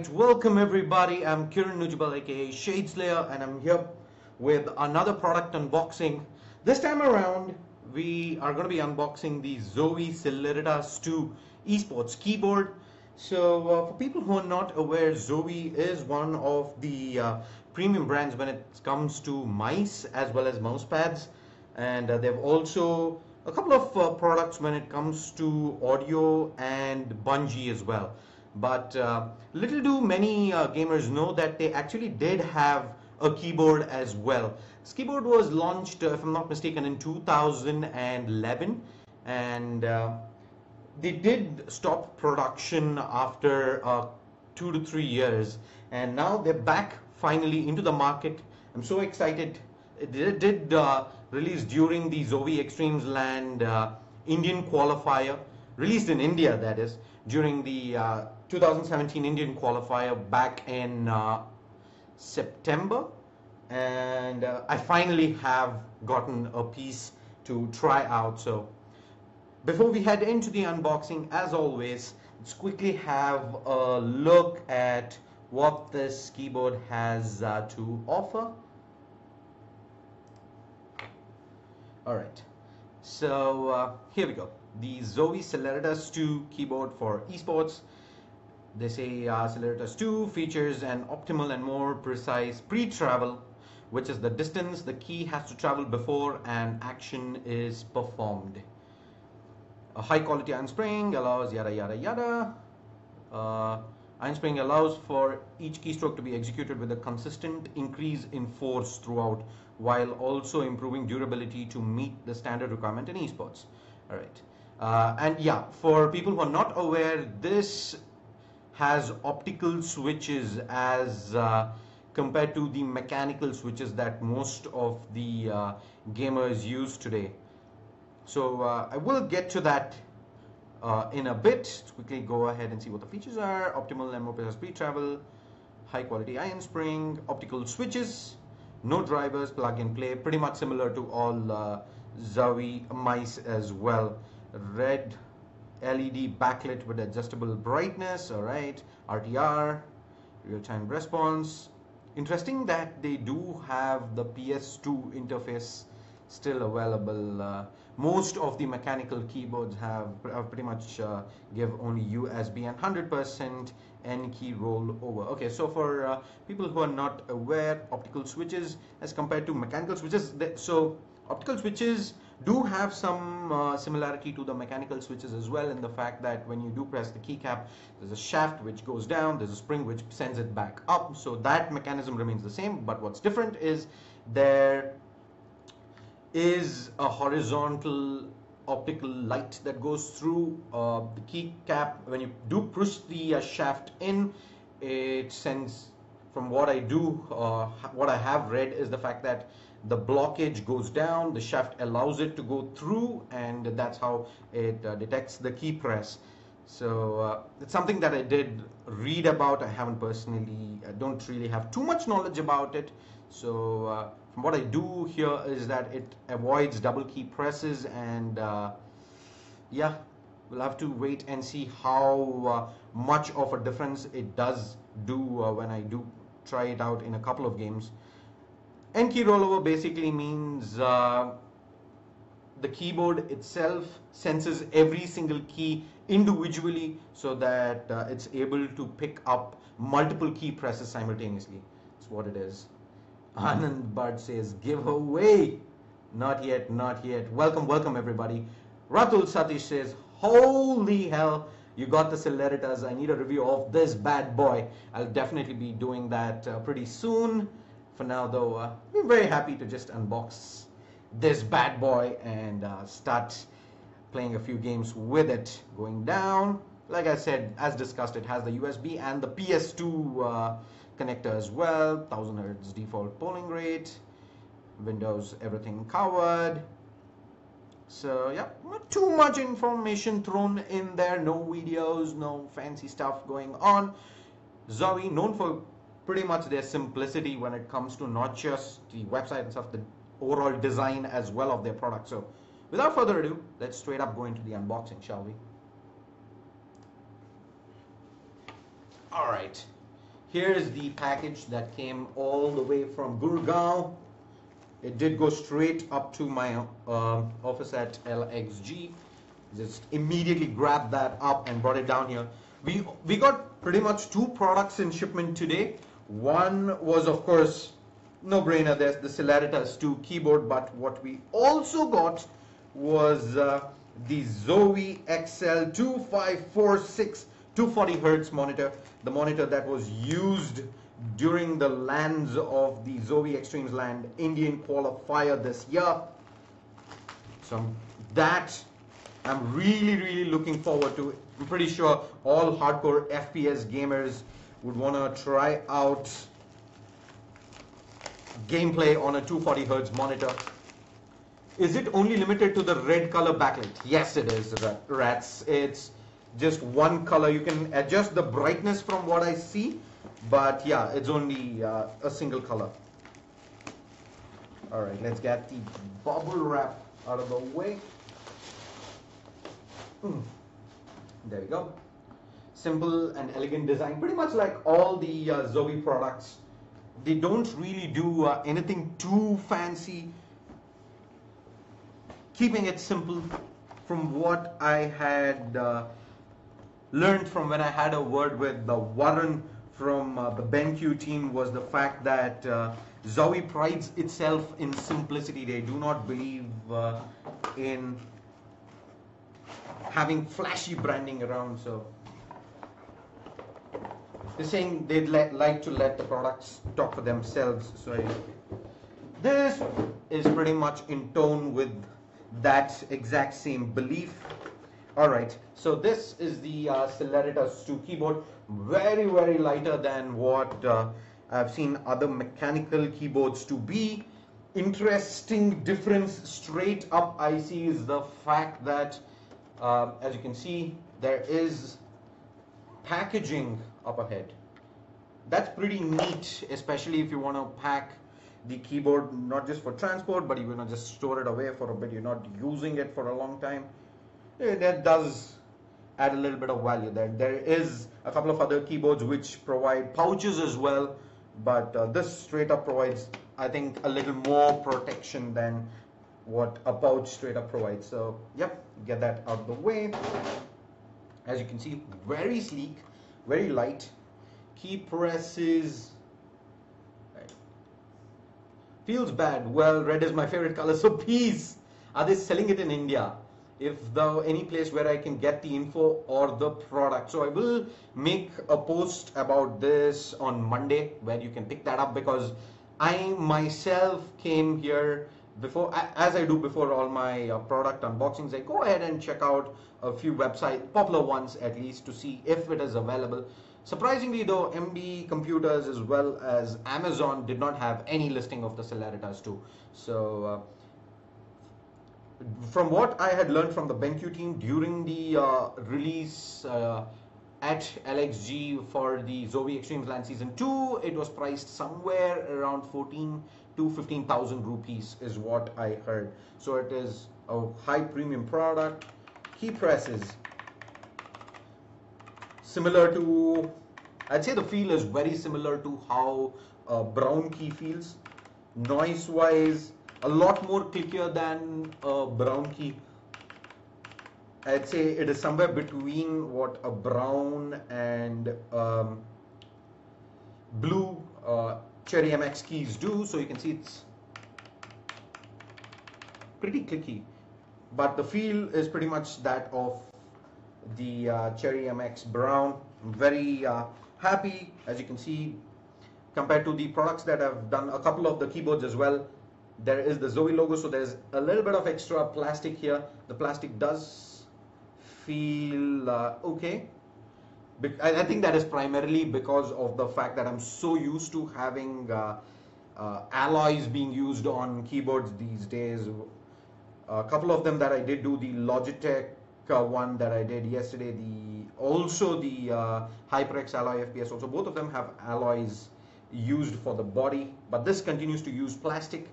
Alright, welcome everybody. I'm Kiran Nujibal aka Shadeslayer and I'm here with another product unboxing. This time around we are going to be unboxing the Zowie Celeritas 2 Esports keyboard. So for people who are not aware, Zowie is one of the premium brands when it comes to mice as well as mouse pads, and they've also a couple of products when it comes to audio and bungee as well. But little do many gamers know that they actually did have a keyboard as well. This keyboard was launched, if I'm not mistaken, in 2011, and they did stop production after 2 to 3 years, and now they're back finally into the market. I'm so excited. It did release during the Zowie Extremes Land Indian qualifier, released in India, that is, during the 2017 Indian qualifier back in September, and I finally have gotten a piece to try out. So before we head into the unboxing, as always, let's quickly have a look at what this keyboard has to offer. Alright, so here we go. The Zowie Celeritas 2 keyboard for esports. They say Celeritas 2 features an optimal and more precise pre-travel, which is the distance the key has to travel before an action is performed. A high quality iron spring allows yada yada yada. Iron spring allows for each keystroke to be executed with a consistent increase in force throughout, while also improving durability to meet the standard requirement in esports. Alright. And yeah, for people who are not aware, this has optical switches as compared to the mechanical switches that most of the gamers use today. So I will get to that in a bit. Let's quickly go ahead and see what the features are. Optimal and more precise speed travel, high quality iron spring, optical switches, no drivers, plug and play, pretty much similar to all Zowie mice as well. Red LED backlit with adjustable brightness. Alright, RTR, real-time response. Interesting that they do have the PS2 interface still available. Most of the mechanical keyboards have pretty much give only USB and 100% N key rollover. Okay, so for people who are not aware, optical switches as compared to mechanical switches, so optical switches do have some similarity to the mechanical switches as well, in the fact that when you do press the keycap, there's a shaft which goes down, there's a spring which sends it back up, so that mechanism remains the same. But what's different is there is a horizontal optical light that goes through the keycap. When you do push the shaft in, it sends, from what I what I have read is the fact that the blockage goes down, the shaft allows it to go through, and that's how it detects the key press. So it's something that I did read about. I haven't personally, I don't really have too much knowledge about it. So from what I do hear is that it avoids double key presses, and yeah, we'll have to wait and see how much of a difference it does do when I do try it out in a couple of games. N key rollover basically means the keyboard itself senses every single key individually so that it's able to pick up multiple key presses simultaneously. That's what it is. Anand Bud says giveaway. Not yet, not yet. Welcome, welcome everybody. Ratul Satish says, holy hell, you got the Celeritas. I need a review of this bad boy. I'll definitely be doing that pretty soon. For now though, I'm very happy to just unbox this bad boy and start playing a few games with it. Going down, like I said, as discussed, it has the USB and the PS2 connector as well. 1000 Hz default polling rate, Windows everything covered. So yeah, not too much information thrown in there, no videos, no fancy stuff going on. Zowie, known for pretty much their simplicity when it comes to not just the website and stuff, the overall design as well of their product. So without further ado, let's straight up go into the unboxing, shall we? Alright, Here is the package that came all the way from Gurgaon. It did go straight up to my office at LXG. Just immediately grabbed that up and brought it down here. We got pretty much 2 products in shipment today. One was, of course, no brainer, there's the Celeritas 2 keyboard, but what we also got was the Zowie XL 2546 240 Hertz monitor, the monitor that was used during the lands of the Zowie Extremes Land Indian qualifier this year. So that I'm really looking forward to. I'm pretty sure all hardcore FPS gamers would want to try out gameplay on a 240 Hz monitor. Is it only limited to the red color backlight? Yes, it is, rats. It's just one color. You can adjust the brightness from what I see, but yeah, it's only a single color. All right, let's get the bubble wrap out of the way. There we go. Simple and elegant design, pretty much like all the Zowie products. They don't really do anything too fancy, keeping it simple. From what I had learned from when I had a word with Warren from the BenQ team was the fact that Zowie prides itself in simplicity. They do not believe in having flashy branding around, so they're saying they'd like to let the products talk for themselves. So this is pretty much in tone with that exact same belief. Alright, so this is the Celeritas 2 keyboard, very lighter than what I've seen other mechanical keyboards to be. Interesting difference straight up I see is the fact that as you can see, there is packaging up ahead. That's pretty neat, especially if you want to pack the keyboard not just for transport, but you want to just store it away for a bit. You're not using it for a long time. That does add a little bit of value there. There is a couple of other keyboards which provide pouches as well, but this straight up provides, I think, a little more protection than what a pouch straight up provides. So yep, get that out of the way. As you can see, very sleek, very light. Key presses, right. Feels bad. Well, red is my favorite color, so please, are they selling it in India? If any place where I can get the info or the product. So I will make a post about this on Monday where you can pick that up, because I myself came here before, as I do before all my product unboxings, I go ahead and check out a few websites, popular ones at least, to see if it is available. Surprisingly though, MD Computers as well as Amazon did not have any listing of the Celeritas 2. So from what I had learned from the BenQ team during the release at LXG for the Zowie Extremes Land Season 2, it was priced somewhere around 14 to 15,000 rupees is what I heard. So it is a high premium product. Key presses, similar to, I'd say the feel is very similar to how a brown key feels. Noise wise, a lot more clickier than a brown key. I'd say it is somewhere between what a brown and blue Cherry MX keys do. So you can see it's pretty clicky, but the feel is pretty much that of the Cherry MX brown. I'm very happy, as you can see, compared to the products that I've done, a couple of the keyboards as well. There is the Zowie logo, so there's a little bit of extra plastic here. The plastic does feel okay. I think that is primarily because of the fact that I'm so used to having alloys being used on keyboards these days. A couple of them that I did do, the Logitech one that I did yesterday, also the HyperX Alloy FPS, also both of them have alloys used for the body, but this continues to use plastic.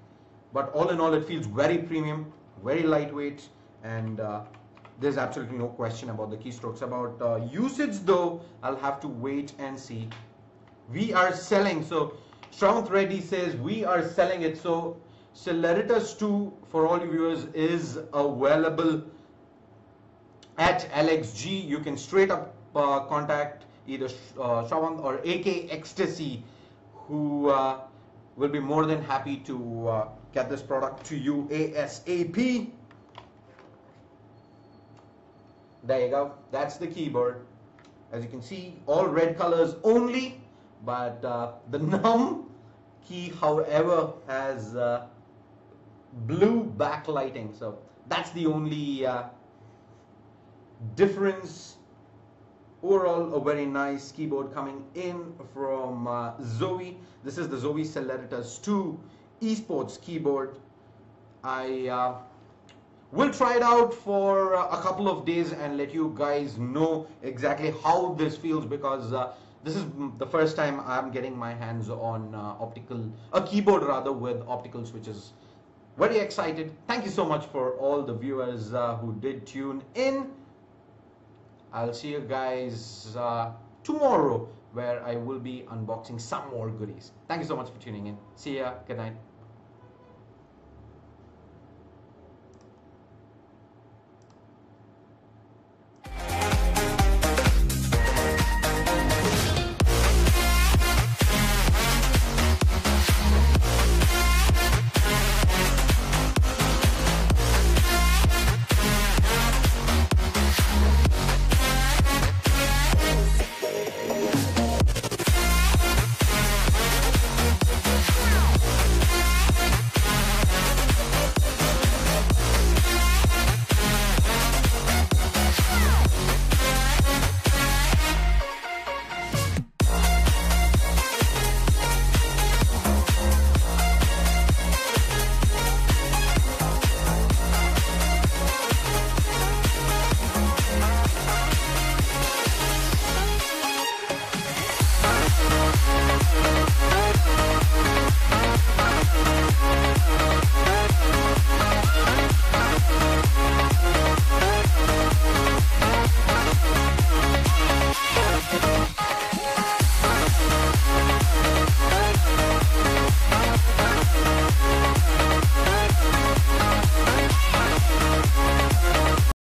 But all in all, it feels very premium, very lightweight, and there's absolutely no question about the keystrokes. About usage though, I'll have to wait and see. we are selling. So Shravanth Reddy says we are selling it. So Celeritas 2, for all you viewers, is available at LXG. You can straight up contact either Shravanth or AK Ecstasy, who will be more than happy to get this product to you ASAP. There you go. That's the keyboard. As you can see, all red colors only, but the num key, however, has blue backlighting. So that's the only difference. Overall, a very nice keyboard coming in from Zowie. This is the Zowie Celeritas 2 Esports keyboard. I will try it out for a couple of days and let you guys know exactly how this feels, because this is the first time I'm getting my hands on a keyboard rather, with optical switches. Very excited. Thank you so much for all the viewers who did tune in. I'll see you guys tomorrow, where I will be unboxing some more goodies. Thank you so much for tuning in. See ya. Good night.